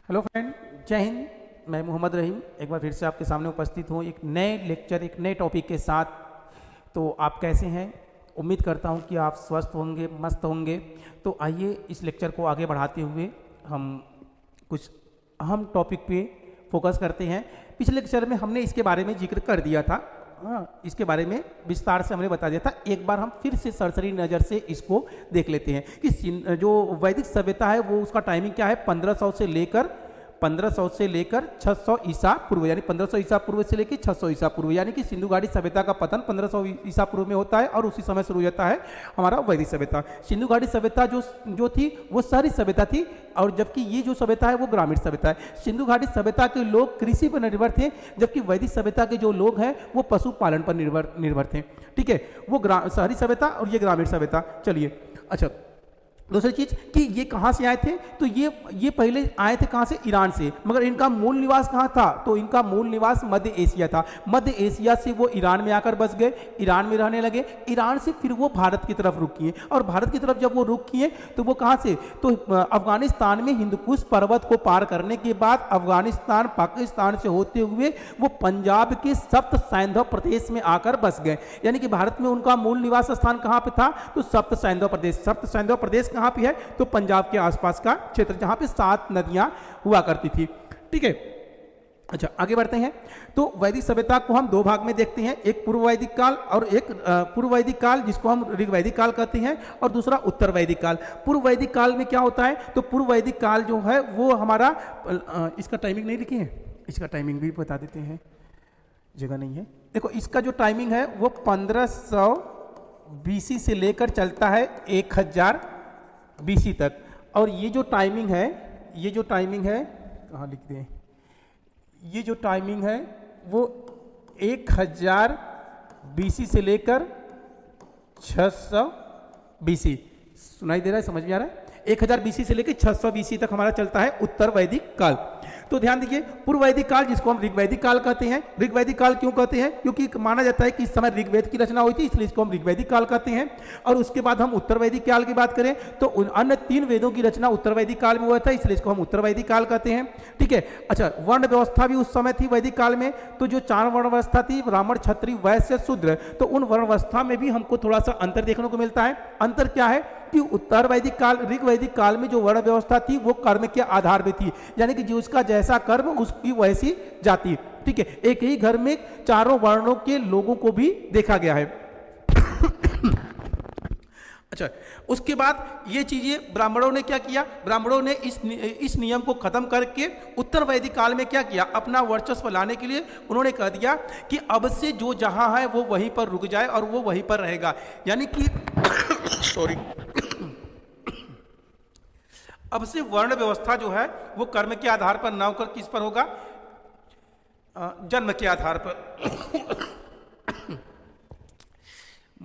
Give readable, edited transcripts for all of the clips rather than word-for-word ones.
Hello friend, जय हिंद। मैं मोहम्मद रहीम एक बार फिर से आपके सामने उपस्थित हूँ एक नए लेक्चर, एक नए टॉपिक के साथ। तो आप कैसे हैं? उम्मीद करता हूँ कि आप स्वस्थ होंगे, मस्त होंगे। तो आइए इस लेक्चर को आगे बढ़ाते हुए हम कुछ अहम टॉपिक पे फोकस करते हैं। पिछले लेक्चर में हमने इसके बारे में जिक्र कर दिया था। हाँ, इसके बारे में विस्तार से हमने बता दिया था। एक बार हम फिर से सरसरी नज़र से इसको देख लेते हैं कि जो वैदिक सभ्यता है वो उसका टाइमिंग क्या है। 1500 से लेकर 600 ईसा पूर्व, यानी 1500 ईसा पूर्व से लेकर 600 ईसा पूर्व, यानी कि सिंधु घाटी सभ्यता का पतन 1500 ईसा पूर्व में होता है और उसी समय शुरू होता है हमारा वैदिक सभ्यता। सिंधु घाटी सभ्यता जो थी वो शहरी सभ्यता थी, और जबकि ये जो सभ्यता है वो ग्रामीण सभ्यता है। सिंधु घाटी सभ्यता के लोग कृषि पर निर्भर थे, जबकि वैदिक सभ्यता के जो लोग हैं वो पशुपालन पर निर्भर थे। ठीक है, वो शहरी सभ्यता और ये ग्रामीण सभ्यता। चलिए, अच्छा, दूसरी चीज कि ये कहाँ से आए थे, तो ये पहले आए थे कहाँ से? ईरान से। मगर इनका मूल निवास कहाँ था? तो इनका मूल निवास मध्य एशिया था। मध्य एशिया से वो ईरान में आकर बस गए, ईरान में रहने लगे। ईरान से फिर वो भारत की तरफ रुख किए, और भारत की तरफ जब वो रुख किए तो वो कहाँ से? तो अफगानिस्तान में हिंदुकुश पर्वत को पार करने के बाद अफगानिस्तान पाकिस्तान से होते हुए वो पंजाब के सप्त सैंधव प्रदेश में आकर बस गए। यानी कि भारत में उनका मूल निवास स्थान कहाँ पे था? तो सप्त सैंधव प्रदेश। सप्त सैंधव प्रदेश कहाँ पे है? तो पंजाब के आसपास का क्षेत्र, जहां पे 7 नदियां हुआ करती थी। ठीक है, अच्छा, आगे बढ़ते हैं। तो वैदिक सभ्यता को हम दो भाग में देखते हैं, एक पूर्व वैदिक काल और एक पूर्व वैदिक काल, जिसको हम ऋग वैदिक काल कहते हैं, और दूसरा उत्तर वैदिक काल। पूर्व वैदिक काल में क्या होता है? तो पूर्व वैदिक काल जो है वो हमारा इसका टाइमिंग नहीं लिखी है, इसका टाइमिंग भी बता देते हैं, जगह नहीं है। देखो, इसका जो टाइमिंग है वो 1500 BC से लेकर चलता है 1000 BC तक। और ये जो टाइमिंग है कहाँ लिख दें, ये जो टाइमिंग है वो 1000 BC से लेकर 600 BC। सुनाई दे रहा है? समझ में आ रहा है? 1000 BC से लेकर 600 BC तक हमारा चलता है उत्तर वैदिक काल। तो ध्यान दीजिए, पूर्व वैदिक काल जिसको हम ऋग्वैदिक काल कहते हैं। ऋग्वैदिक काल क्यों कहते हैं? क्योंकि माना जाता है कि इस समय ऋग्वेद की रचना हुई थी, इसलिए इसको हम ऋग्वैदिक काल कहते हैं। और उसके बाद हम उत्तर वैदिक काल की बात करें तो अन्य 3 वेदों की रचना उत्तर वैदिक काल में हुआ था, इसलिए इसको हम उत्तर वैदिक काल कहते हैं। ठीक है, अच्छा, वर्ण व्यवस्था भी उस समय थी वैदिक काल में। तो जो 4 वर्ण व्यवस्था थी, ब्राह्मण, क्षत्रिय, वैश्य, शूद्र, तो उन वर्ण व्यवस्था में भी हमको थोड़ा सा अंतर देखने को मिलता है। अंतर क्या है कि उत्तर वैदिक काल, ऋग वैदिक काल में जो वर्ण व्यवस्था थी वो कर्म के आधार पे थी, यानी कि जिसका जैसा कर्म उसकी वैसी जाति। ठीक है, एक ही घर में चारों वर्णों के लोगों को भी देखा गया है। अच्छा, उसके बाद ये चीजें ब्राह्मणों ने क्या किया? ब्राह्मणों ने इस नियम को खत्म करके उत्तर वैदिक काल में क्या किया? अपना वर्चस्व लाने के लिए उन्होंने कह दिया कि अब से जो जहां है वो वहीं पर रुक जाए और वो वहीं पर रहेगा। यानी कि सॉरी, अब से वर्ण व्यवस्था जो है वो कर्म के आधार पर ना होकर किस पर होगा? जन्म के आधार पर।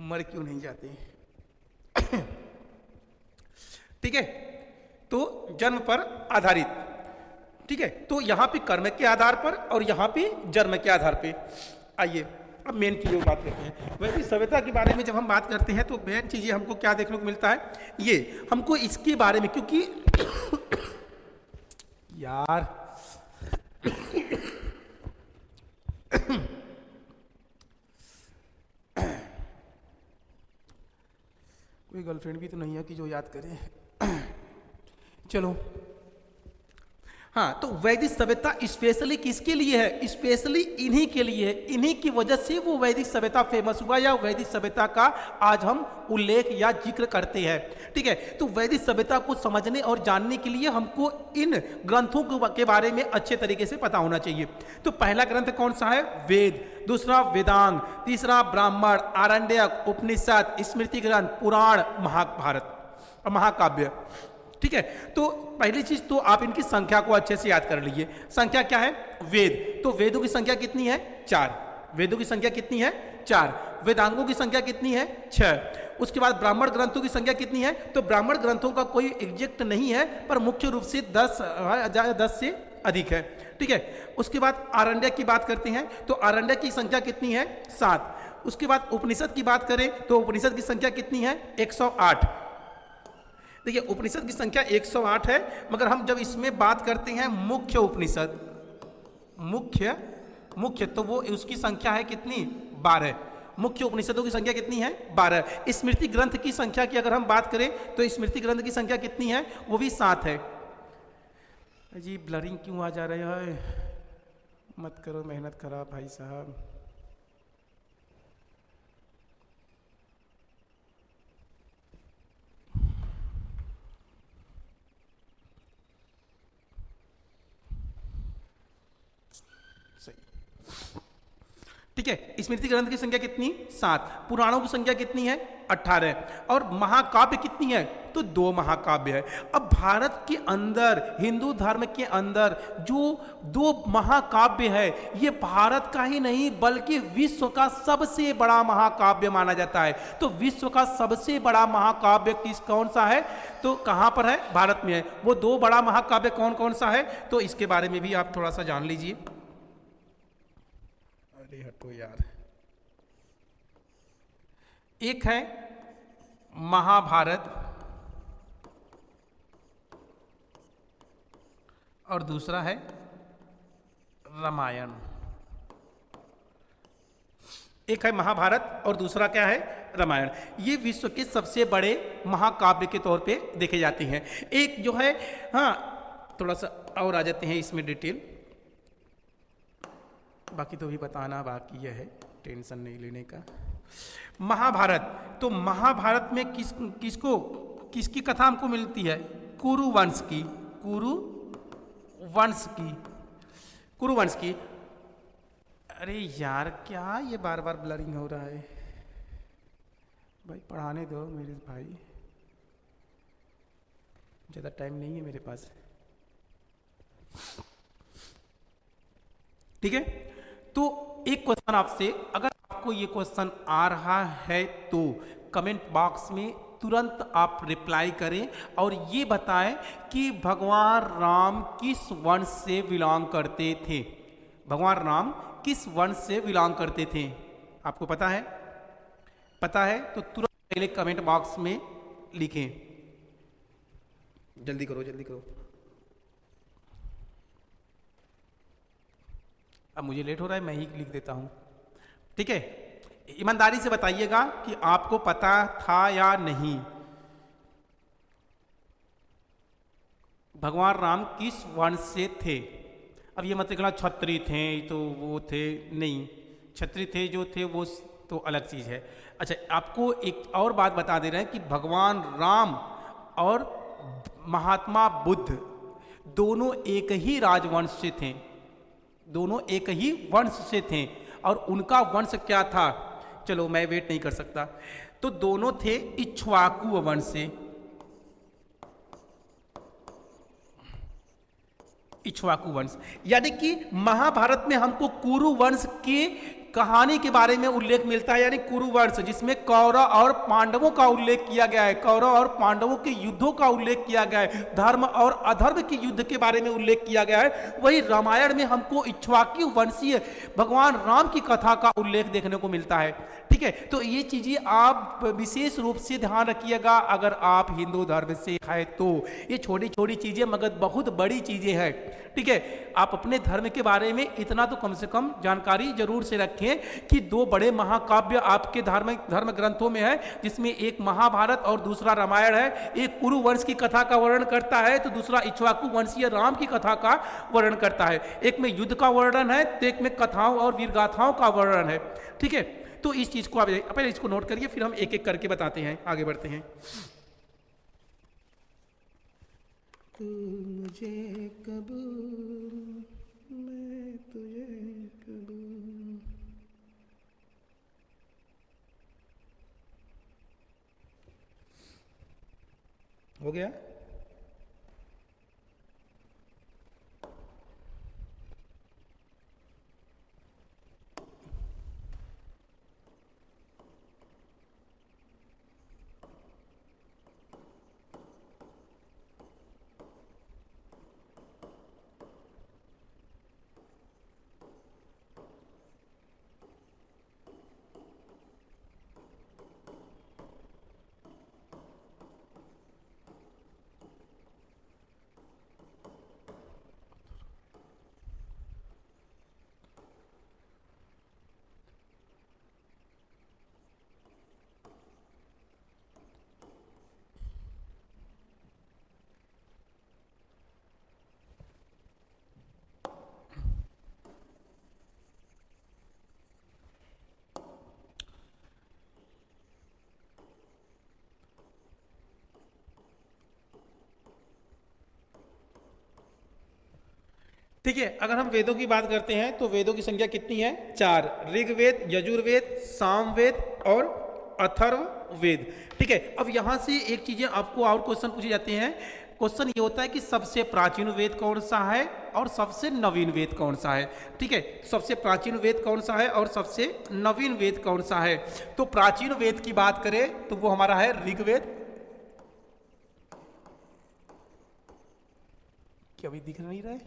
मर क्यों नहीं जाते? ठीक है, तो जन्म पर आधारित। ठीक है, तो यहां पे कर्म के आधार पर और यहां पे जन्म के आधार पे। आइए अब मेन चीज़ों की बात करते हैं। वैदिक सभ्यता के बारे में जब हम बात करते हैं तो मेन चीज़ें हमको क्या देखने को मिलता है? ये हमको इसके बारे में, क्योंकि यार कोई गर्लफ्रेंड भी तो नहीं है कि जो याद करे। चलो, हाँ, तो वैदिक सभ्यता स्पेशली किसके लिए है? स्पेशली इन्हीं के लिए है। इन्हीं की वजह से वो वैदिक सभ्यता फेमस हुआ, या वैदिक सभ्यता का आज हम उल्लेख या जिक्र करते हैं। ठीक है, तो वैदिक सभ्यता को समझने और जानने के लिए हमको इन ग्रंथों के बारे में अच्छे तरीके से पता होना चाहिए। तो पहला ग्रंथ कौन सा है? वेद। दूसरा वेदांग, तीसरा ब्राह्मण, आरण्यक, उपनिषद, स्मृति ग्रंथ, पुराण, महाभारत और महाकाव्य। ठीक है, तो पहली चीज तो आप इनकी संख्या को अच्छे से याद कर लीजिए। संख्या क्या है? वेद। तो वेदों की संख्या कितनी है? 4। वेदों की संख्या कितनी है? 4। वेदांगों की संख्या कितनी है? 6। उसके बाद ब्राह्मण ग्रंथों की संख्या कितनी है? तो ब्राह्मण ग्रंथों का कोई एग्जैक्ट नहीं है, पर मुख्य रूप से 10 से अधिक है। ठीक है, उसके बाद आरण्यक की बात करते हैं तो आरण्यक की संख्या कितनी है? 7। उसके बाद उपनिषद की बात करें तो उपनिषद की संख्या कितनी है? 108। देखिए उपनिषद की संख्या 108 है, मगर हम जब इसमें बात करते हैं मुख्य उपनिषद, मुख्य मुख्य तो वो उसकी संख्या है कितनी, 12। मुख्य उपनिषदों की संख्या कितनी है, 12। स्मृति ग्रंथ की संख्या की अगर हम बात करें तो स्मृति ग्रंथ की संख्या कितनी है, वो भी 7 है। जी ब्लरिंग क्यों आ जा रहा है, मत करो मेहनत खराब भाई साहब। ठीक है, स्मृति ग्रंथ की संख्या कितनी, 7। पुराणों की संख्या कितनी है, 18। और महाकाव्य कितनी है, तो 2 महाकाव्य है। अब भारत के अंदर, हिंदू धर्म के अंदर जो 2 महाकाव्य है, ये भारत का ही नहीं बल्कि विश्व का सबसे बड़ा महाकाव्य माना जाता है। तो विश्व का सबसे बड़ा महाकाव्य कौन सा है, तो कहां पर है, भारत में है। वो 2 बड़ा महाकाव्य कौन कौन सा है, तो इसके बारे में भी आप थोड़ा सा जान लीजिए। हटो यार, एक है महाभारत और दूसरा है रामायण। एक है महाभारत और दूसरा क्या है, रामायण। ये विश्व के सबसे बड़े महाकाव्य के तौर पे देखे जाते हैं। एक जो है, हाँ थोड़ा सा और आ जाते हैं इसमें डिटेल, बाकी तो भी बताना बाकी यह है, टेंशन नहीं लेने का। महाभारत, तो महाभारत में किसकी कथा हमको मिलती है, कुरु वंश की, कुरु वंश की। अरे यार क्या ये बार बार ब्लरिंग हो रहा है भाई, पढ़ाने दो मेरे भाई, ज़्यादा टाइम नहीं है मेरे पास। ठीक है, तो एक क्वेश्चन आपसे, अगर आपको ये क्वेश्चन आ रहा है तो कमेंट बॉक्स में तुरंत आप रिप्लाई करें और ये बताएं कि भगवान राम किस वंश से बिलोंग करते थे। भगवान राम किस वंश से बिलोंग करते थे, आपको पता है? पता है तो तुरंत पहले कमेंट बॉक्स में लिखें, जल्दी करो जल्दी करो। अब मुझे लेट हो रहा है, मैं ही लिख देता हूं। ठीक है, ईमानदारी से बताइएगा कि आपको पता था या नहीं, भगवान राम किस वंश से थे। अब ये मत कहना क्षत्रिय थे तो वो थे, नहीं, क्षत्रिय थे जो थे वो तो अलग चीज है। अच्छा, आपको एक और बात बता दे रहे हैं कि भगवान राम और महात्मा बुद्ध दोनों एक ही राजवंश से थे, दोनों एक ही वंश से थे। और उनका वंश क्या था, चलो मैं वेट नहीं कर सकता, तो दोनों थे इक्ष्वाकु वंश से। इक्ष्वाकु वंश, यानी कि महाभारत में हमको कुरु वंश की कहानी के बारे में उल्लेख मिलता है, यानी कुरुवंश, जिसमें कौरव और पांडवों का उल्लेख किया गया है, कौरव और पांडवों के युद्धों का उल्लेख किया गया है, धर्म और अधर्म के युद्ध के बारे में उल्लेख किया गया है। वही रामायण में हमको इक्ष्वाकु वंशीय भगवान राम की कथा का उल्लेख देखने को मिलता है। ठीक है, तो ये चीजें आप विशेष रूप से ध्यान रखिएगा अगर आप हिंदू धर्म से है तो। ये छोटी छोटी चीजें मगर बहुत बड़ी चीजें हैं। ठीक है, आप अपने धर्म के बारे में इतना तो कम से कम जानकारी जरूर से रखें कि 2 बड़े महाकाव्य आपके धर्म ग्रंथों में है, जिसमें एक महाभारत और दूसरा रामायण है। एक कुरु वंश की कथा का वर्णन करता है तो दूसरा इक्ष्वाकु वंशीय राम की कथा का वर्णन करता है। एक में युद्ध का वर्णन है तो एक में कथाओं और वीरगाथाओं का वर्णन है। ठीक है, तो इस चीज को आप पहले इसको नोट करिए, फिर हम एक एक करके बताते हैं, आगे बढ़ते हैं। तू मुझे कबूल, मैं तुझे कबूल। हो गया? ठीक है, अगर हम वेदों की बात करते हैं तो वेदों की संख्या कितनी है? 4। ऋग्वेद, यजुर्वेद, सामवेद और अथर्ववेद। ठीक है, अब यहां से एक चीजें आपको और क्वेश्चन पूछे जाते हैं। क्वेश्चन ये होता है कि सबसे प्राचीन वेद कौन सा है और सबसे नवीन वेद कौन सा है। ठीक है, सबसे प्राचीन वेद कौन सा है और सबसे नवीन वेद कौन सा है। तो प्राचीन वेद की बात करें तो वो हमारा है ऋग्वेद। क्या अभी दिख नहीं रहा है?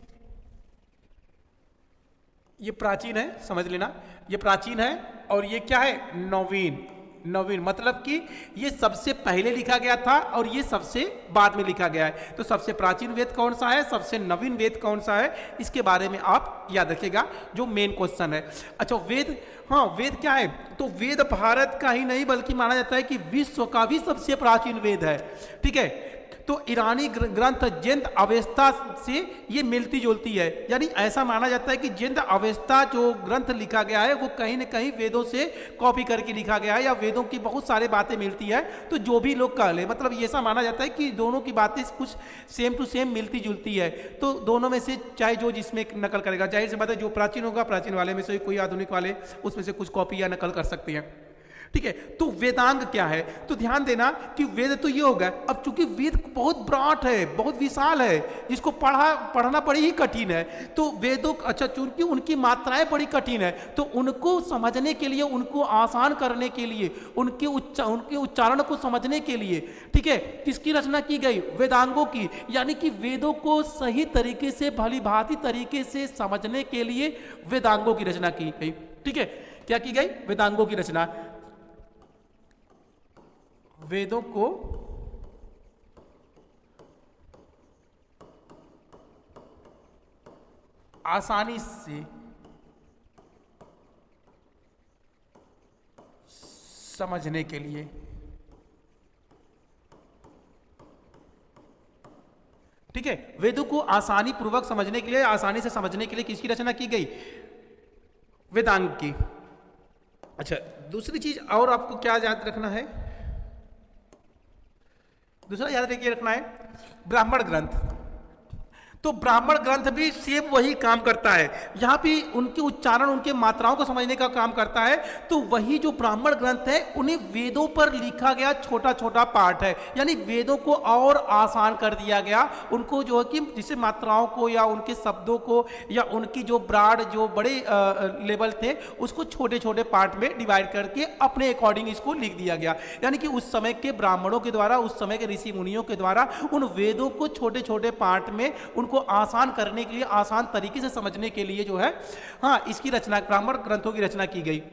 ये प्राचीन है, समझ लेना, ये प्राचीन है। और ये क्या है? नवीन। नवीन मतलब कि ये सबसे पहले लिखा गया था और ये सबसे बाद में लिखा गया है। तो सबसे प्राचीन वेद कौन सा है, सबसे नवीन वेद कौन सा है, इसके बारे में आप याद रखिएगा, जो मेन क्वेश्चन है। अच्छा, वेद, हाँ वेद क्या है? तो वेद भारत का ही नहीं बल्कि माना जाता है कि विश्व का भी सबसे प्राचीन वेद है। ठीक है, तो ईरानी ग्रंथ जिंद अवस्था से ये मिलती जुलती है, यानी ऐसा माना जाता है कि जिंद अवस्था जो ग्रंथ लिखा गया है वो कहीं न कहीं वेदों से कॉपी करके लिखा गया है, या वेदों की बहुत सारी बातें मिलती है। तो जो भी लोग कह ले, मतलब ये ऐसा माना जाता है कि दोनों की बातें कुछ सेम टू सेम मिलती जुलती है। तो दोनों में से चाहे जो जिसमें नकल करेगा, जाहिर सी बात है जो प्राचीन होगा प्राचीन वाले में से कोई आधुनिक वाले उसमें से कुछ कॉपी या नकल कर सकते हैं। ठीक है, तो वेदांग क्या है? तो ध्यान देना कि वेद तो ये होगा। अब चूंकि वेद बहुत ब्रॉड है, बहुत विशाल है, जिसको पढ़ना बड़ी ही कठिन है, तो वेदों, अच्छा चूंकि उनकी मात्राएं बड़ी कठिन है, तो उनको समझने के लिए, उनको आसान करने के लिए, उनके उच्चारण को समझने के लिए, ठीक है, किसकी रचना की गई? वेदांगों की। यानी कि वेदों को सही तरीके से, भली भांति तरीके से समझने के लिए वेदांगों की रचना की गई। ठीक है, क्या की गई? वेदांगों की रचना। वेदों को आसानी से समझने के लिए, ठीक है, वेदों को आसानी पूर्वक समझने के लिए, आसानी से समझने के लिए किसकी रचना की गई? वेदांग की। अच्छा, दूसरी चीज और आपको क्या याद रखना है? दूसरा याद रखना है ब्राह्मण ग्रंथ। तो ब्राह्मण ग्रंथ भी सेम वही काम करता है, यहाँ भी उनके उच्चारण, उनके मात्राओं को समझने का काम करता है। तो वही जो ब्राह्मण ग्रंथ है उन्हें वेदों पर लिखा गया छोटा छोटा पाठ है, यानी वेदों को और आसान कर दिया गया। उनको जो है कि जिसे मात्राओं को या उनके शब्दों को या उनकी जो ब्राड, जो बड़े लेवल थे, उसको छोटे छोटे पार्ट में डिवाइड करके अपने अकॉर्डिंग इसको लिख दिया गया। यानी कि उस समय के ब्राह्मणों के द्वारा, उस समय के ऋषि मुनियों के द्वारा उन वेदों को छोटे छोटे पार्ट में उनको आसान करने के लिए, आसान तरीके से समझने के लिए जो है, हाँ, इसकी रचना, ब्राह्मण ग्रंथों की रचना की गई।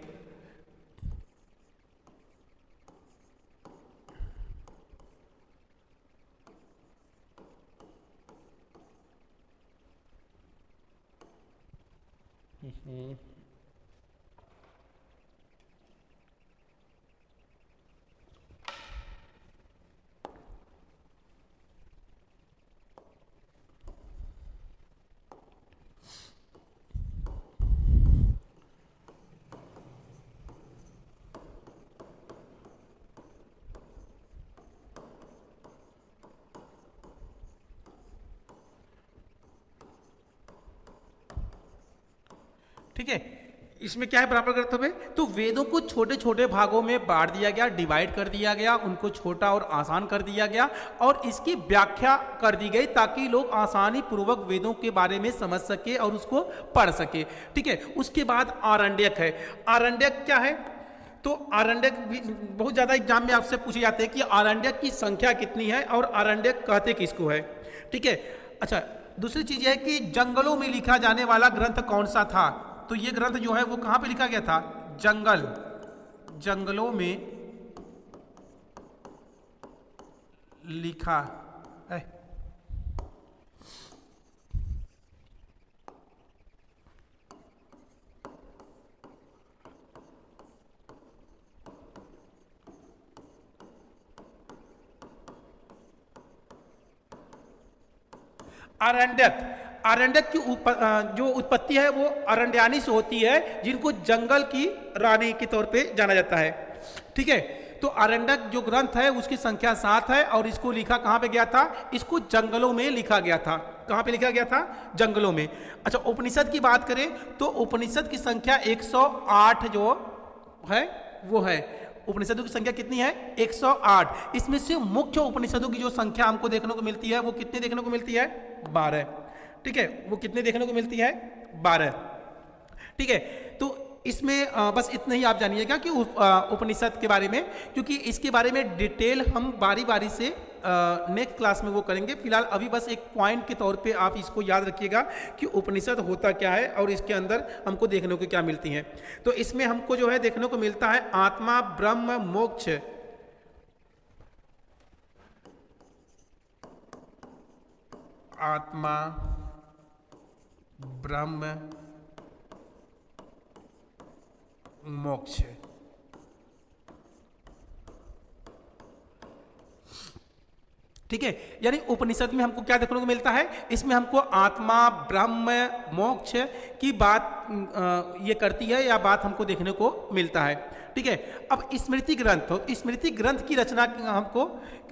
ठीक है, इसमें क्या है ब्राह्मण ग्रंथों में? तो वेदों को छोटे छोटे भागों में बांट दिया गया, डिवाइड कर दिया गया, उनको छोटा और आसान कर दिया गया, और इसकी व्याख्या कर दी गई ताकि लोग आसानी पूर्वक वेदों के बारे में समझ सके और उसको पढ़ सके। ठीक है, उसके बाद आरण्यक है। आरण्यक क्या है? तो आरण्यक भी बहुत ज्यादा एग्जाम में आपसे पूछे जाते हैं कि आरण्यक की संख्या कितनी है और आरण्यक कहते किसको है। ठीक है, अच्छा, दूसरी चीज है कि जंगलों में लिखा जाने वाला ग्रंथ कौन सा था? तो ये ग्रंथ जो है वो कहां पे लिखा गया था? जंगलों में लिखा है। आरण्यक की जो उत्पत्ति है वो अरण्यानी से होती है, जिनको जंगल की रानी के तौर पे जाना जाता है। ठीक है, तो आरण्यक जो ग्रंथ है उसकी संख्या 7 है और इसको लिखा कहाँ पे गया था? इसको जंगलों में लिखा गया था। कहाँ पे लिखा गया था? जंगलों में। अच्छा, उपनिषद की बात करें तो उपनिषद की संख्या 108 जो है वो है। उपनिषदों की संख्या कितनी है? 108। इसमें से मुख्य उपनिषदों की जो संख्या हमको देखने को मिलती है वो कितनी देखने को मिलती है? 12। ठीक है, वो कितने देखने को मिलती है? 12। ठीक है, तो इसमें बस इतना ही आप जानिएगा कि उपनिषद के बारे में, क्योंकि इसके बारे में डिटेल हम बारी बारी से नेक्स्ट क्लास में वो करेंगे। फिलहाल अभी बस एक पॉइंट के तौर पे आप इसको याद रखिएगा कि उपनिषद होता क्या है और इसके अंदर हमको देखने को क्या मिलती हैं। तो इसमें हमको जो है देखने को मिलता है आत्मा, ब्रह्म, मोक्ष, आत्मा, ब्रह्म, मोक्ष। ठीक है, यानी उपनिषद में हमको क्या देखने को मिलता है? इसमें हमको आत्मा, ब्रह्म, मोक्ष की बात ये करती है या बात हमको देखने को मिलता है। ठीक है, अब स्मृति ग्रंथ, तो स्मृति ग्रंथ की रचना हमको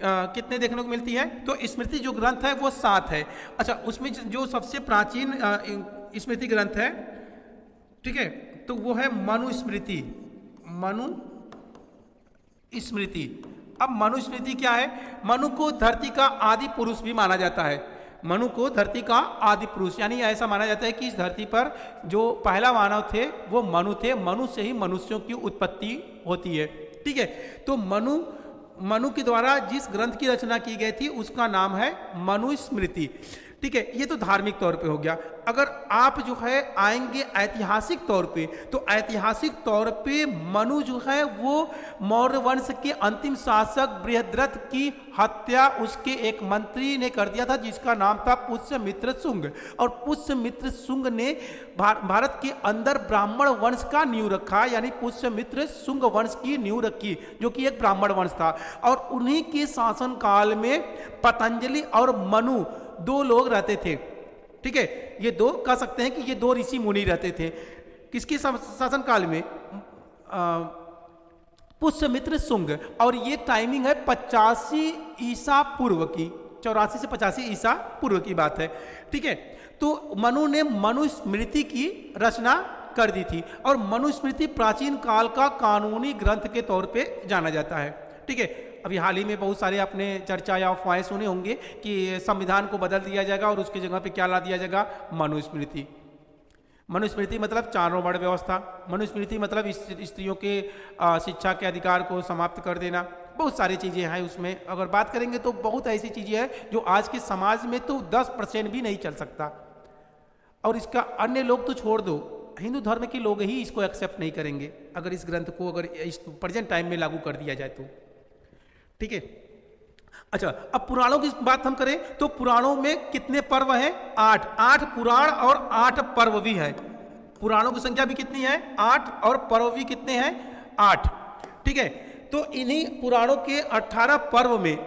कितने देखने को मिलती है? तो स्मृति जो ग्रंथ है वो 7 है। अच्छा, उसमें जो सबसे प्राचीन स्मृति ग्रंथ है, ठीक है, तो वो है मनुस्मृति। मनुस्मृति। अब मनुस्मृति क्या है? मनु को धरती का आदि पुरुष भी माना जाता है। मनु को धरती का आदि पुरुष, यानी ऐसा माना जाता है कि इस धरती पर जो पहला मानव थे वो मनु थे। मनु से ही मनुष्यों की उत्पत्ति होती है। ठीक है, तो मनु के द्वारा जिस ग्रंथ की रचना की गई थी उसका नाम है मनुस्मृति। ठीक है, ये तो धार्मिक तौर पे हो गया। अगर आप जो है आएंगे ऐतिहासिक तौर पे, तो ऐतिहासिक तौर पे मनु जो है वो मौर्य वंश के अंतिम शासक बृहद्रथ की हत्या उसके एक मंत्री ने कर दिया था जिसका नाम था पुष्यमित्र शुंग। और पुष्यमित्र शुंग ने भारत के अंदर ब्राह्मण वंश का नींव रखा, यानी पुष्यमित्र शुंग वंश की नींव रखी जो कि एक ब्राह्मण वंश था। और उन्हीं के शासन काल में पतंजलि और मनु 2 लोग रहते थे। ठीक है, ये 2 कह सकते हैं कि ये 2 ऋषि मुनि रहते थे। किसके शासन काल में? पुष्यमित्र शुंग। और ये टाइमिंग है 85 ईसा पूर्व की, 84 से 85 ईसा पूर्व की बात है। ठीक है, तो मनु ने मनुस्मृति की रचना कर दी थी और मनुस्मृति प्राचीन काल का कानूनी ग्रंथ के तौर पे जाना जाता है। ठीक है, अभी हाल ही में बहुत सारे आपने चर्चा या अफवाहें सुने होंगे कि संविधान को बदल दिया जाएगा और उसकी जगह पे क्या ला दिया जाएगा? मनुस्मृति। मनुस्मृति मतलब 4 वर्ण व्यवस्था। मनुस्मृति मतलब स्त्रियों के शिक्षा के अधिकार को समाप्त कर देना। बहुत सारी चीज़ें हैं उसमें। अगर बात करेंगे तो बहुत ऐसी चीज़ें हैं जो आज के समाज में तो 10% भी नहीं चल सकता। और इसका अन्य लोग तो छोड़ दो, हिंदू धर्म के लोग ही इसको एक्सेप्ट नहीं करेंगे अगर इस ग्रंथ को अगर इस प्रेजेंट टाइम में लागू कर दिया जाए तो। ठीक है, अच्छा, अब पुराणों की बात हम करें तो पुराणों में कितने पर्व हैं? 8 पुराण और 8 पर्व भी है। पुराणों की संख्या भी कितनी है? 8 और पर्व भी कितने हैं? 8। ठीक है, तो इन्हीं पुराणों के 18 पर्व में,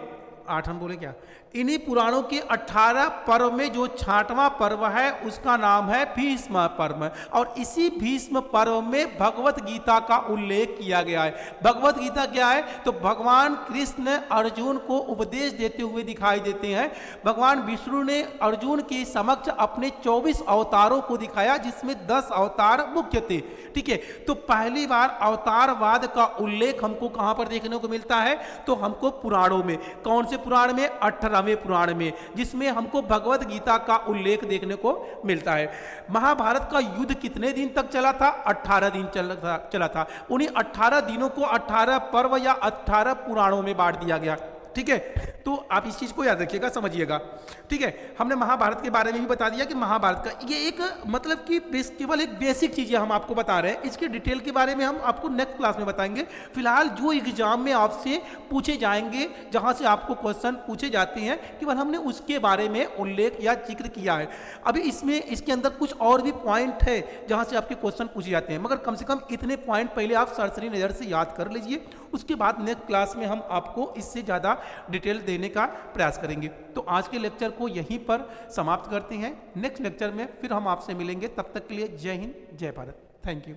8 हम बोले क्या, इन्हीं पुराणों के 18 पर्व में जो 6वां पर्व है उसका नाम है भीष्म पर्व। और इसी भीष्म पर्व में भगवत गीता का उल्लेख किया गया है। भगवत गीता क्या है? तो भगवान कृष्ण अर्जुन को उपदेश देते हुए दिखाई देते हैं। भगवान विष्णु ने अर्जुन के समक्ष अपने 24 अवतारों को दिखाया जिसमें 10 अवतार मुख्य थे। ठीक है, तो पहली बार अवतारवाद का उल्लेख हमको कहां पर देखने को मिलता है? तो हमको पुराणों में। कौन से पुराण में? 18वें पुराण में, जिसमें हमको भगवत गीता का उल्लेख देखने को मिलता है। महाभारत का युद्ध कितने दिन तक चला था? 18 दिन चला था। उन्हीं 18 दिनों को 18 पर्व या 18 पुराणों में बांट दिया गया। ठीक है, तो आप इस चीज को याद रखिएगा, समझिएगा। ठीक है, हमने महाभारत के बारे में भी बता दिया कि महाभारत का ये एक मतलब कि केवल एक बेसिक चीजें हम आपको बता रहे हैं। इसके डिटेल के बारे में हम आपको नेक्स्ट क्लास में बताएंगे। फिलहाल जो एग्जाम में आपसे पूछे जाएंगे, जहां से आपको क्वेश्चन पूछे जाते हैं, केवल हमने उसके बारे में उल्लेख या जिक्र किया है। अभी इसमें इसके अंदर कुछ और भी पॉइंट है जहां से आपके क्वेश्चन पूछे जाते हैं, मगर कम से कम इतने पॉइंट पहले आप सरसरी नजर से याद कर लीजिए। उसके बाद नेक्स्ट क्लास में हम आपको इससे ज़्यादा डिटेल देने का प्रयास करेंगे। तो आज के लेक्चर को यहीं पर समाप्त करते हैं। नेक्स्ट लेक्चर में फिर हम आपसे मिलेंगे। तब तक के लिए जय हिंद, जय भारत। Thank you.